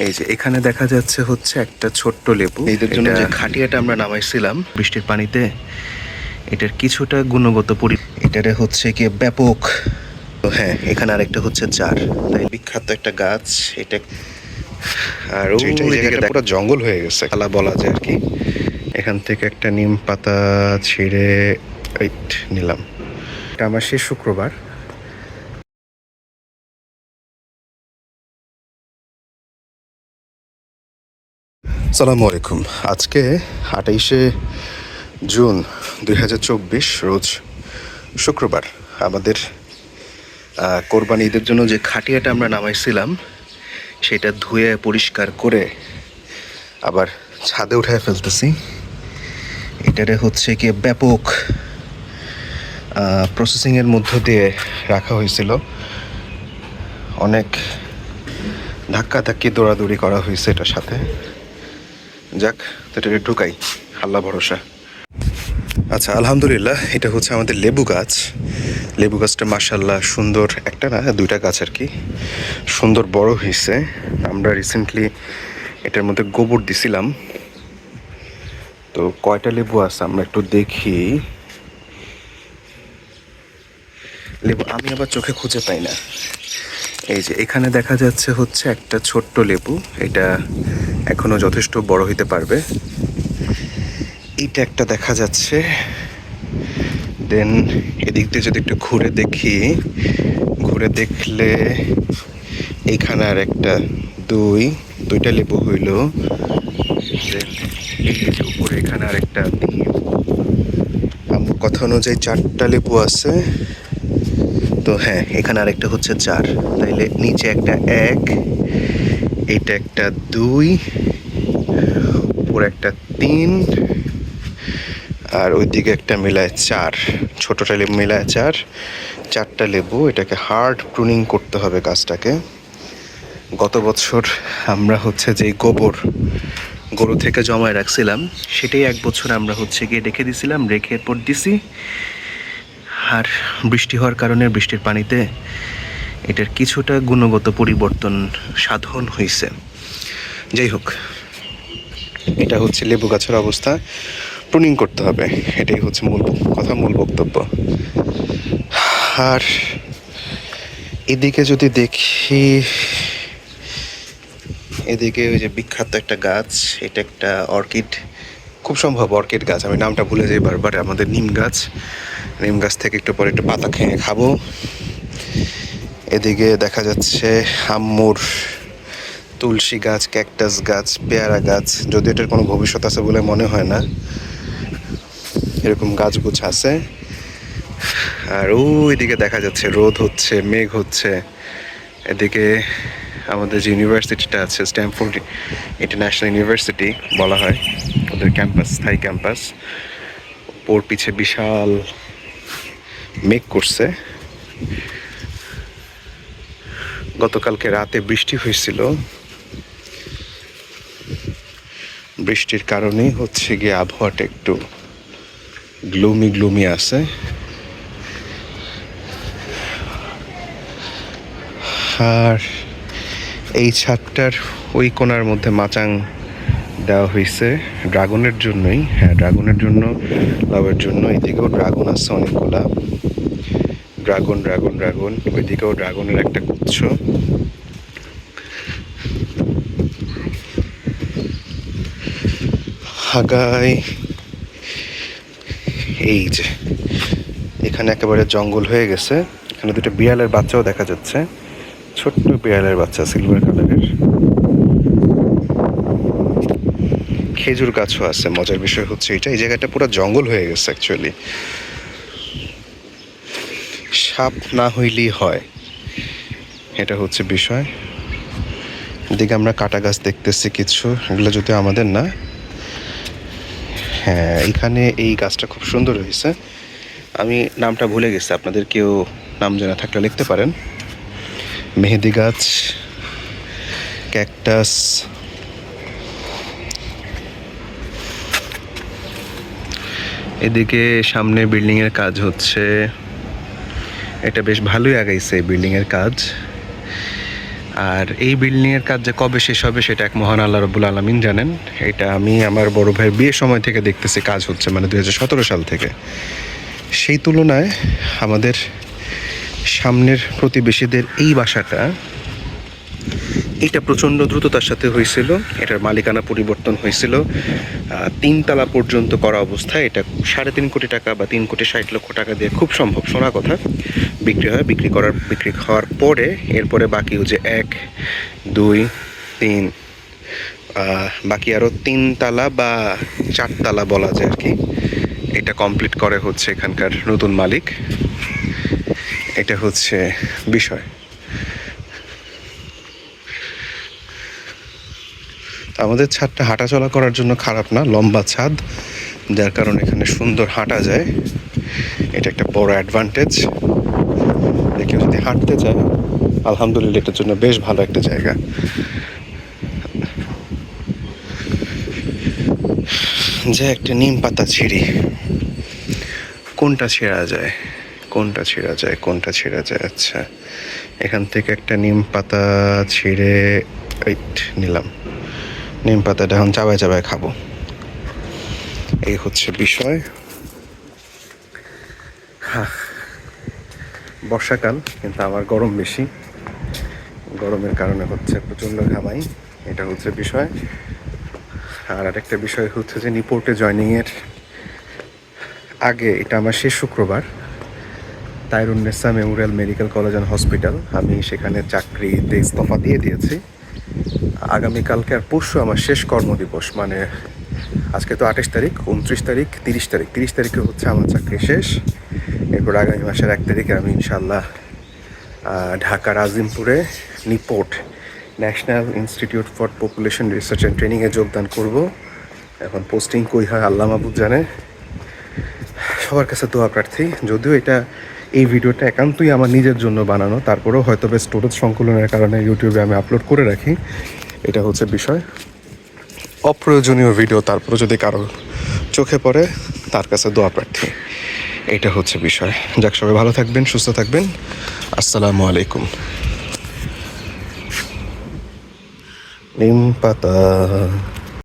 এই যে এখানে দেখা যাচ্ছে হচ্ছে একটা ছোট্ট লেবু। এদের জন্য যে খাটিয়াটা আমরা নামাইছিলাম বৃষ্টির পানিতে, এটার কিছুটা গুণগত এটারে হচ্ছে কি ব্যাপক। তো হ্যাঁ, এখানে আরেকটা হচ্ছে চার, তাই বিখ্যাত একটা গাছ এটা। আর ওই জায়গাটা পুরো জঙ্গল হয়ে গেছে, খালা বলা যায় আর কি। এখান থেকে একটা নিম পাতা ছিঁড়ে নিলাম। এটা আমার শেষ শুক্রবার। আসসালামু আলাইকুম। আজকে 28শে জুন 2024, রোজ শুক্রবার। আমাদের কোরবানি ঈদের জন্য যে খাটিয়াটা আমরা নামাইছিলাম সেটা ধুয়ে পরিষ্কার করে আবার ছাদে উঠায় ফেলতেছি। এটারে হচ্ছে কি ব্যাপক প্রসেসিংয়ের মধ্য দিয়ে রাখা হয়েছিল। অনেক ধাক্কাধাক্কি দৌড়াদৌড়ি করা হয়েছে এটার সাথে। যাক, তো এটাকে ঢুকাই, আল্লাহ ভরসা। আচ্ছা, আলহামদুলিল্লাহ, এটা হচ্ছে আমাদের লেবু গাছ। লেবু গাছটা মাশাআল্লাহ সুন্দর, একটা না দুইটা গাছ আর কি, সুন্দর বড় হয়েছে। আমরা রিসেন্টলি এটার মধ্যে গোবর দিছিলাম। তো কয়টা লেবু আছে আমরা একটু দেখি। লেবু আমি আবার চোখে খুঁজে পাই না। এই যে এখানে দেখা যাচ্ছে হচ্ছে একটা ছোট্ট লেবু, এটা এখনো যথেষ্ট বড় হইতে পারবে। এইটা একটা দেখা যাচ্ছে। দেন এদিক দিয়ে যদি একটু ঘুরে দেখলে এইখানে আর একটা দুইটা লেবু হইল। দেন এই যে উপরে এখানে আর একটা আমার কথা অনুযায়ী 4টা লেবু আছে। তো হ্যাঁ, এখানে আরেকটা হচ্ছে 4, তাইলে নিচে একটা 1, এইটা একটা 2, উপরে একটা 3, আর ওইদিকে একটা মিলায় 4। ছোটটা লেবু মিলায় 4টা লেবু। এটাকে হার্ড প্রুনিং করতে হবে গাছটাকে। গত বছর আমরা হচ্ছে যে গরু থেকে জমায় রাখছিলাম, সেটাই এক বছর আমরা হচ্ছে গিয়ে রেখে দিছিলাম, রেখে এরপর দিছি। আর বৃষ্টি হওয়ার কারণে বৃষ্টির পানিতে এটার কিছুটা গুণগত পরিবর্তন সাধন হয়েছে। যাই হোক, এটা হচ্ছে লেবু গাছের অবস্থা। প্রুনিং করতে হবে, এটাই হচ্ছে মূল বক্তব্য। আর এদিকে যদি দেখি, এদিকে ওই যে বিখ্যাত একটা গাছ, এটা একটা অর্কিড, খুব সম্ভব অর্কিড গাছ, আমি নামটা ভুলে যাই বারবার। আমাদের নিম গাছ থেকে একটু পরে একটু পাতা খেয়ে খাবো। এদিকে দেখা যাচ্ছে আম্মুর তুলসী গাছ, ক্যাকটাস গাছ, পেয়ারা গাছ, যদি এটার কোনো ভবিষ্যৎ আছে বলে মনে হয় না। এরকম গাছগুছ আছে। আর ওইদিকে দেখা যাচ্ছে রোদ হচ্ছে, মেঘ হচ্ছে। এদিকে আমাদের যে ইউনিভার্সিটিটা আছে, স্ট্যামফোর্ড ইন্টারন্যাশনাল ইউনিভার্সিটি বলা হয় ওদের ক্যাম্পাস, স্থায়ী ক্যাম্পাস, ওর পিছে বিশাল মেঘ করছে। গতকালকে রাতে বৃষ্টি হয়েছিল, বৃষ্টির কারণেই হচ্ছে গিয়ে আবহাওয়াটা একটু গ্লুমি আছে। আর এই ছাদটার ওই কোণার মধ্যে মাচাং দেওয়া হয়েছে ড্রাগনের জন্যই। হ্যাঁ, ড্রাগনের জন্য, লাভের জন্য। এদিকেও ড্রাগন আছে অনেকগুলা, ড্রাগন। ওইদিকেও ড্রাগনের একটা গুচ্ছ। হাগায় এই যে এখানে একেবারে জঙ্গল হয়ে গেছে। এখানে দুটো বিড়ালের বাচ্চাও দেখা যাচ্ছে, ছোট্ট বিড়ালের বাচ্চা, সিলভার কালারের। খেজুর গাছও আছে। মজার বিষয় হচ্ছে এই জায়গাটা পুরো জঙ্গল হয়ে গেছে অ্যাকচুয়ালি। সাপ না হইলেই হয়, এটা হচ্ছে বিষয়। এদিকে আমরা কাটা গাছ দেখতেছি কিছু, এগুলো যদিও আমাদের না। হ্যাঁ, এখানে এই গাছটা খুব সুন্দর হয়েছে, আমি নামটা ভুলে গেছি, আপনাদের কেউ নাম জানা থাকলে লিখতে পারেন। মেহেদি গাছ, ক্যাকটাস। এদিকে সামনে বিল্ডিংয়ের কাজ হচ্ছে, এটা বেশ ভালোই আগাইছে বিল্ডিংয়ের কাজ। আর এই বিল্ডিংয়ের কাজ যে কবে শেষ হবে সেটা এক মহান আল্লাহ রব্বুল আলামিন জানেন। এটা আমি আমার বড় ভাইয়ের বিয়ের সময় থেকে দেখতেছি কাজ হচ্ছে, মানে 2017 সাল থেকে। সেই তুলনায় আমাদের সামনের প্রতিবেশীদের এই বাসাটা, এটা প্রচণ্ড দ্রুততার সাথে হয়েছিল। এটার মালিকানা পরিবর্তন হয়েছিল, 3 তলা পর্যন্ত করা অবস্থায় এটা 3.5 কোটি টাকা বা 3,60,00,000 টাকা দিয়ে খুব সম্ভব, শোনা কথা, বিক্রি হয়। বিক্রি হওয়ার পরে এরপরে বাকি হচ্ছে 1, 2, 3, বাকি আরও 3 তলা বা 4 তলা বলা যায় আর কি। এটা কমপ্লিট করে হচ্ছে এখানকার নতুন মালিক। এটা হচ্ছে বিষয়। আমাদের ছাদটা হাঁটাচলা করার জন্য খারাপ না, লম্বা ছাদ, যার কারণে এখানে সুন্দর হাঁটা যায়। এটা একটা বড় অ্যাডভান্টেজ। কেউ যদি হাঁটতে চায়, আলহামদুলিল্লাহ এটার জন্য বেশ ভালো একটা জায়গা। যে একটা নিম পাতা ছিঁড়ি, কোনটা ছেঁড়া যায়, কোনটা ছেঁড়া যায়, কোনটা ছেঁড়া যায়? আচ্ছা, এখান থেকে একটা নিম পাতা ছিঁড়ে নিলাম। নিম পাতাটা এখন চাবায় চাবায় খাবো, এই হচ্ছে বিষয়। বর্ষাকাল, কিন্তু আমার গরম বেশি। গরমের কারণে হচ্ছে প্রচণ্ড ঘামাই, এটা হচ্ছে বিষয়। আর আরেকটা বিষয় হচ্ছে যে নিপোর্টে জয়নিংয়ের আগে, এটা আমার শেষ শুক্রবার, Tairunnesa memorial medical college and hospital, আমি সেখানে চাকরিতে ইস্তফা দিয়ে দিয়েছি। আগামীকালকে আর পরশু আমার শেষ কর্মদিবস, মানে আজকে তো 28 তারিখ, 29 তারিখ, 30 তারিখে হচ্ছে আমার চাকরি শেষ। এরপর আগামী মাসের 1 তারিখে আমি ইনশাল্লাহ ঢাকার আজিমপুরে NIPORT, national institute for population research and ট্রেনিংয়ে যোগদান করব। এখন পোস্টিং কই হয় আল্লাহ মাহবুব জানে। সবার কাছে দোয়া প্রার্থী। যদিও এই ভিডিওটা একান্তই আমার নিজের জন্য বানানো, তারপরেও হয়তো বেশ স্টোরেজ সংকলনের কারণে ইউটিউবে আমি আপলোড করে রাখি, এটা হচ্ছে বিষয়। অপ্রয়োজনীয় ভিডিও তারপরে যদি কারো চোখে পড়ে, তার কাছে দোয়া প্রার্থী, এটা হচ্ছে বিষয়। যাক, সবাই ভালো থাকবেন, সুস্থ থাকবেন। আসসালামু আলাইকুম। নিম পাতা।